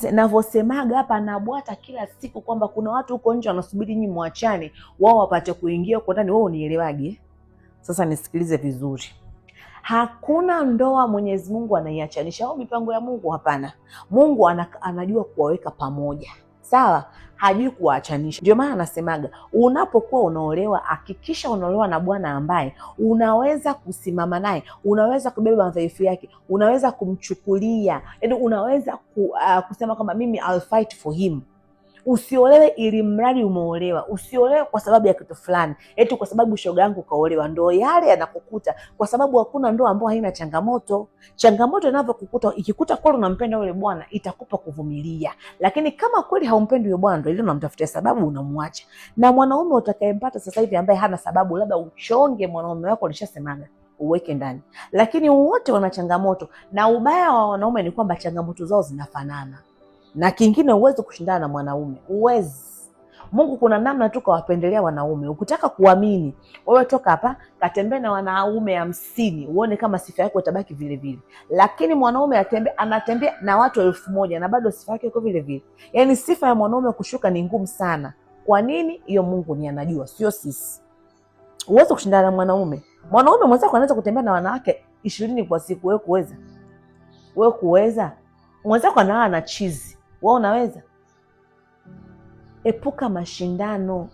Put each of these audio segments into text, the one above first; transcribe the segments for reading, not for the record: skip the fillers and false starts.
Ninavyosemaga hapa nabwata kila siku kwamba kuna watu huko nje wanasubiri nyinyi muachane wao wapate kuingia huko ndani. Wewe unielewage? Sasa nisikilize vizuri. Hakuna ndoa Mwenyezi Mungu anaiachanisha au mipango ya Mungu, hapana. Mungu anajua kuwaweka pamoja. Sawa? Hajui kuwaachanisha. Ndio maana anasemaga unapokuwa unaolewa hakikisha unaolewa na bwana ambaye unaweza kusimama naye, unaweza kubeba madhaifu yake, unaweza kumchukulia, yaani unaweza kusema kwamba mimi I'll fight for him. Usiolewe ili mradi umeolewa. Usiolewe kwa sababu ya kitu fulani, eti kwa sababu shoga yangu kaolewa. Ndio yale yanakukuta, kwa sababu hakuna ndoa ambayo haina changamoto. Changamoto inavyokukuta, ikikuta kweli unampenda yule bwana, itakupa kuvumilia. Lakini kama kweli haumpendi yule bwana, ndio ile unamtafutia sababu, unamwacha. Na mwanaume utakayempata sasa hivi ambaye hana sababu, labda uchonge mwanaume wako, nishasemaga uweke ndani. Lakini wote wana changamoto, na ubaya wa wanaume ni kwamba changamoto zao zinafanana. Na kingine uweze kushindana na mwanaume, uwezi. Mungu kuna namna tu kawapendelea wanaume. Ukitaka kuamini, wewe toka hapa katembea na wanaume 50 uone kama sifa yako itabaki vile vile. Lakini mwanaume anatembea na watu 1000 na bado sifa yake iko vile vile. Yaani sifa ya mwanaume kushuka ni ngumu sana. Kwa nini? Hiyo Mungu ni anajua, sio sisi. Uweze kushindana na mwanaume. Mwanaume mwenzako anaweza kutembea na wanawake 20 kwa siku, wewe kuweza? Wewe kuweza? Mwenzako analala na chizi, wewe unaweza? Epuka mashindano.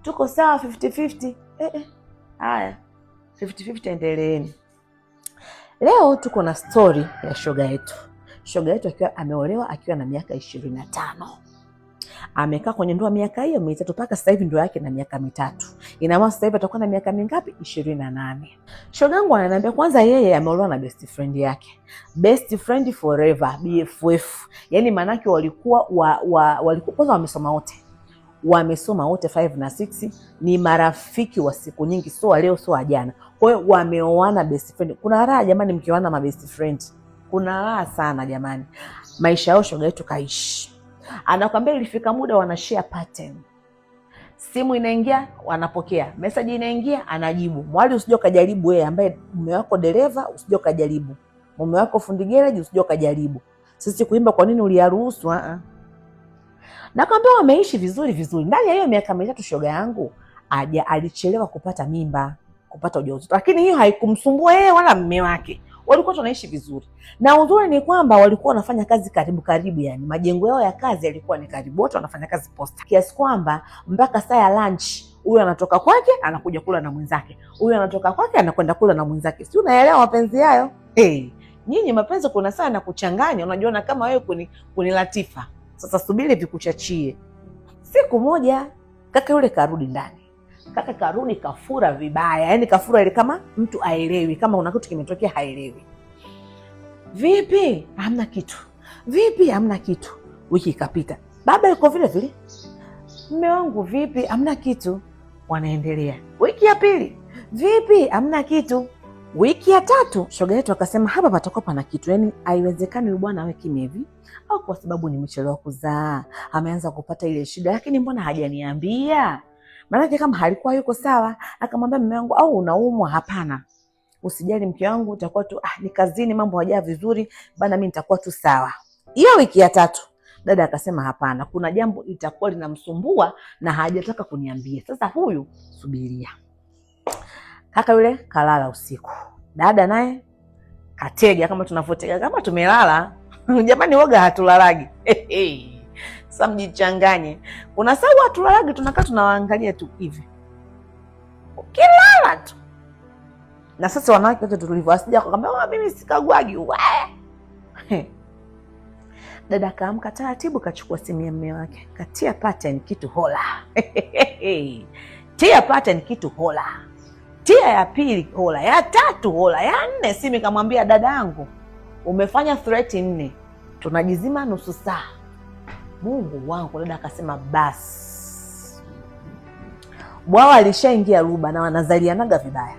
Tuko sawa 50-50. Haya 50-50, endeleeni. Leo tuko na story ya shoga yetu. Shoga yetu akiwa ameolewa akiwa na miaka 25. Amekaa kwenye ndoa miaka hiyo mitatu mpaka sasa hivi ndoa yake na miaka 3. Ina maana sasa hivi atakuwa na miaka mingapi? 28. Shogangu ananiambia kwanza yeye ameolewa na best friend yake. Best friend forever, BFF. Yaani manake walikuwa kwanza wamesoma wote. Wamesoma wote 5 na 6, ni marafiki wa siku nyingi, sio leo sio jana. Kwa hiyo wameoana best friend. Kuna raha jamani mkioana ma best friend. Kuna raha sana jamani. Maisha yao shoga yetu kaishi. Anakwambia ilifika muda wanashare pattern. Simu inaingia, wanapokea. Message inaingia, anajibu. Mwali usije ukajaribu wewe ambaye mume wako dereva, usije ukajaribu. Mume wako fundi garage, usije ukajaribu. Sisi kuimba kwa nini uliyaruhusu? Nakwambia wameishi vizuri vizuri. Ndani ya hiyo miaka 3 shoga yangu alichelewa kupata mimba, kupata ujauzito. Lakini hiyo haikumsumbua yeye wala mume wake. Walikuwa tunaishi vizuri. Na uzuri ni kwamba walikuwa wanafanya kazi karibu, yani majengo yao ya kazi yalikuwa ni karibu. Wote wanafanya kazi posta. Kiasi kwamba mpaka saa ya lunch huyu anatoka kwake anakuja kula na mwenzake. Huyu anatoka kwake anakwenda kula na mwenzake. Si unaelewa mapenzi hayo? Nyinyi mapenzi kuna saa na kuchanganya, unajiona kama wewe kuni Latifa. Sasa subiri vikuchachie. Siku moja kaka yule karudi ndani. Kaka karudi kafura vibaya. Yaani kafura ile kama mtu aelewi, kama una kitu kimetokea haelewi. Vipi? Hamna kitu. Vipi? Hamna kitu. Wiki ikapita. Baba yuko vile vile. Mume wangu vipi? Hamna kitu. Wanaendelea. Wiki ya pili. Vipi? Hamna kitu. Wiki ya 3 shoga yetu akasema hapa patakuwa pana kitu. Yaani haiwezekani yule bwana awe kimya hivi. Au kwa sababu nimechelewa kuzaa, ameanza kupata ile shida, lakini mbona hajaniambia? Maana kama halikuwa yuko sawa, akamwambia mume wangu au unaumwa? Hapana. Usijali mke wangu, utakuwa tu ni kazini, mambo hayaja vizuri, bana mimi nitakuwa tu sawa. Hiyo wiki ya 3 dada akasema hapana, kuna jambo litakuwa linamsumbua na hajataka kuniambia. Sasa huyu subiria. Kaka yule kalala usiku. Dada naye katega kama tunavyotega kama tumelala. Jamani woga hatulalagi. Sasa mjichanganye. Kuna sababu hatulalagi, tunakaa tunawaangalia tu hivi. Ukilala tu. Na sasa wanawake wote tulivyo asija akamwambia mimi sikagwagi. Dada kaamka taratibu, kachukua simu ya mume wake, katia pattern kitu hola. Tia pattern kitu hola. Tia ya pili hola, ya 3 hola, ya 4 simu kamwambia dadangu umefanya threat 4. Tunajizima nusu saa. Mungu wangu, dada akasema basi. Bwawa alishaingia ruba na wanazalianaga vibaya.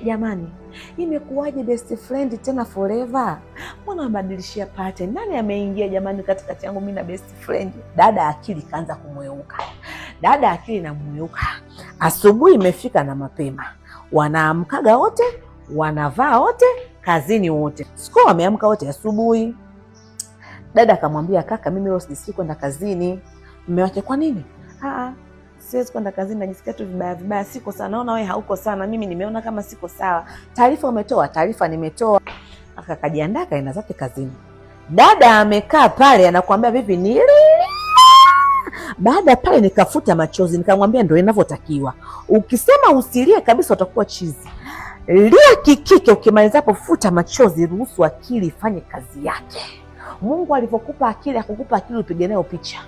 Jamani, imekuwaje best friend tena forever? Mbona wabadilishia pattern? Nani ameingia jamani katikati yangu mimi na best friend? Dada akili kaanza kumweuka. Dada akili inamweuka. Asubuhi imefika na mapema. Wanaamkaga wote, wanavaa wote, kazini wote. Siku wameamka wote asubuhi. Dada akamwambia, kaka, mimi leo sijisikii kwenda kazini. Mume wake, kwa nini? Siwezi kwenda kazini, najisikia tu vibaya vibaya, siko sawa. Naona wewe hauko sawa, mimi nimeona kama siko sawa. Taarifa umetoa? Taarifa nimetoa. Akajiandaa kaenda zake kazini. Dada amekaa pale anakuambia, vipi nili. Baada pale nikafuta machozi, nikamwambia ndio inavyotakiwa. Ukisema usilie kabisa utakuwa chizi. Lia kikike, ukimaliza hapo futa machozi, ruhusu akili ifanye kazi yake. Mungu alivyokupa akili, akukupa akili upige nayo picha.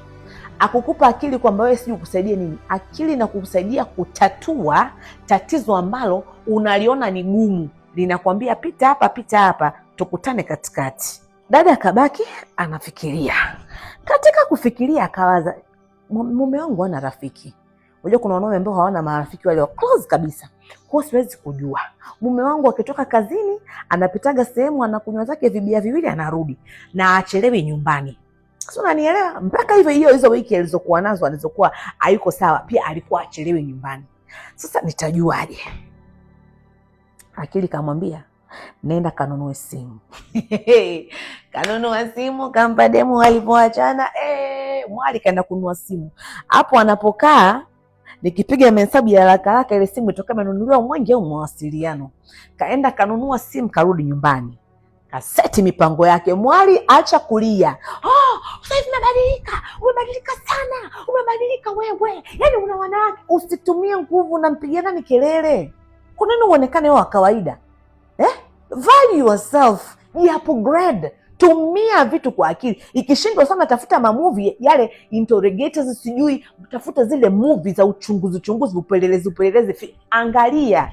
Akukupa akili kwamba wewe sijui kukusaidia nini. Akili na kukusaidia kutatua tatizo ambalo unaliona ni gumu. Linakwambia pita hapa, tukutane katikati. Dada akabaki anafikiria. Katika kufikiria akawaza, mume wangu hana rafiki. Unajua kuna wanaume ambao hawana marafiki wale wa close kabisa. Kwa siwezi kujua. Mume wangu akitoka kazini, anapitaga sehemu, anakunywa zake vibia viwili, anarudi na achelewi nyumbani. Sio, unanielewa? Mpaka hizo wiki alizokuwa nazo alizokuwa hayuko sawa, pia alikuwa achelewi nyumbani. Sasa nitajuaje? Akili kamwambia, nenda kanunue simu. Kanunua simu, kampa demu walipoachana. Mwali kaenda kununua simu. Hapo anapokaa nikipiga mahesabu ya haraka ile simu itoka imenunuliwa Mwenge au Mawasiliano. Kaenda kanunua simu, karudi nyumbani. Kaseti mipango yake. Mwali acha kulia. Sasa hivi umebadilika sana. Umebadilika wewe. Yaani una wanawake, usitumie nguvu na mpigana ni kelele. Kwa nini uonekane wa kawaida? Value yourself. Upgrade. Tumia vitu kwa akili. Ikishindwa sana tafuta mamovie yale interrogators, sijui tafuta zile movie za uchunguzi, upelelezi. Angalia.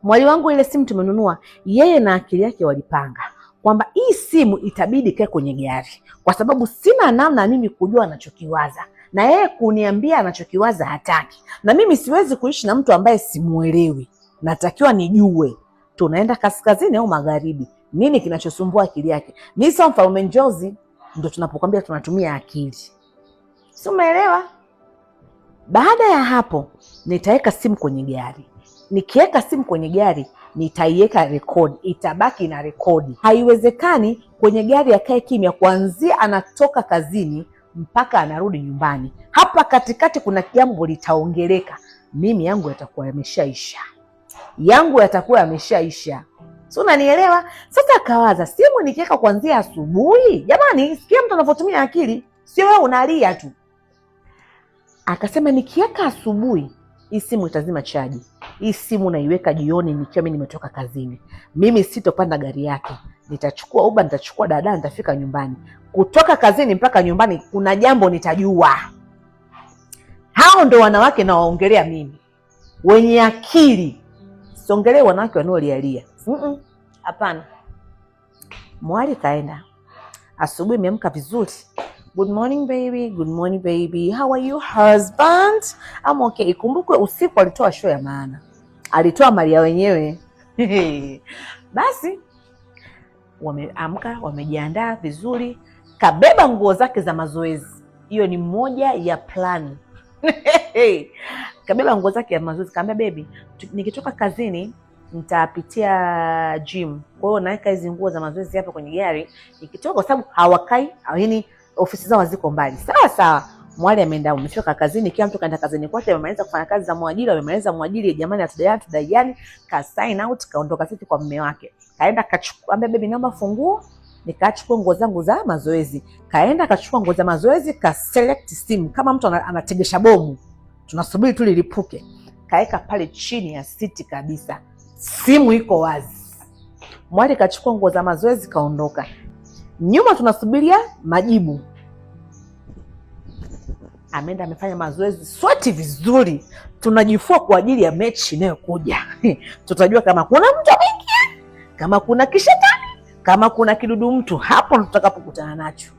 Mwali wangu ile simu tumenunua, yeye na akili yake walipanga kwamba hii simu itabidi kae kwenye gari, kwa sababu sina namna mimi kujua anachokiwaza, na yeye kuniambia anachokiwaza hataki, na mimi siwezi kuishi na mtu ambaye simuelewi. Natakiwa nijue tunaenda kaskazini au magharibi, nini kinachosumbua akili yake. Mimi sio mfalme njozi, ndio tunapokuambia tunatumia akili. Si umeelewa? Baada ya hapo nitaweka simu kwenye gari. Nikiweka simu kwenye gari nitaiweka record, itabaki na rekodi. Haiwezekani kwenye gari akae kimya kuanzia anatoka kazini mpaka anarudi nyumbani. Hapa katikati kuna jambo litaongeleka, mimi yangu yatakuwa yameshaisha. So unanielewa? Sasa akawaza, simu nikiweka kuanzia asubuhi. Jamani, sikia mtu anavyotumia akili, sio wewe unalia tu. Akasema nikiweka asubuhi, hii simu itazima chaji. Hii simu naiweka jioni nikiwa mimi nimetoka kazini. Mimi sitopanda gari yake. Nitachukua Uber, nitachukua dada, nitafika nyumbani. Kutoka kazini mpaka nyumbani kuna jambo nitajua. Hao ndo wanawake na waongelea mimi. Wenye akili. Siongelee wanawake wanaolialia. Hapana. Mwali kaenda. Asubuhi ameamka vizuri. Good morning baby. How are you husband? I'm okay. Kumbukwe usiku alitoa show ya maana. Alitoa mali ya wenyewe. Basi wameamka, wamejiandaa vizuri, kabeba nguo zake za mazoezi. Hiyo ni moja ya plan. Kabeba nguo zake ya mazoezi, kaambia baby, nikitoka kazini nitapitia gym. Kwa hiyo naweka hizo nguo za mazoezi hapa kwenye gari. Nikitoka, kwa sababu hawakai, yaani ofisi zao ziko mbali. Sawa. Mwali ameenda, umefika kazini, kila mtu kaenda kazini kwake, amemaliza kufanya kazi za mwajiri, amemaliza mwajiri, jamani atudaiani, ka sign out, kaondoka sisi kwa mume wake. Kaenda kachukua, ambaye baby naomba funguo, nikachukua nguo zangu za mazoezi. Kaenda kachukua nguo za mazoezi, ka select simu kama mtu anategesha bomu. Tunasubiri tu lilipuke. Kaeka pale chini ya siti kabisa. Simu iko wazi. Mwali kachukua nguo za mazoezi kaondoka. Nyuma tunasubiria majibu. Ameenda amefanya mazoezi, swati vizuri. Tunajifua kwa ajili ya mechi inayokuja. Tutajua kama kuna mtu ameingia, kama kuna kishetani, kama kuna kidudu mtu. Hapo tutakapokutana nacho.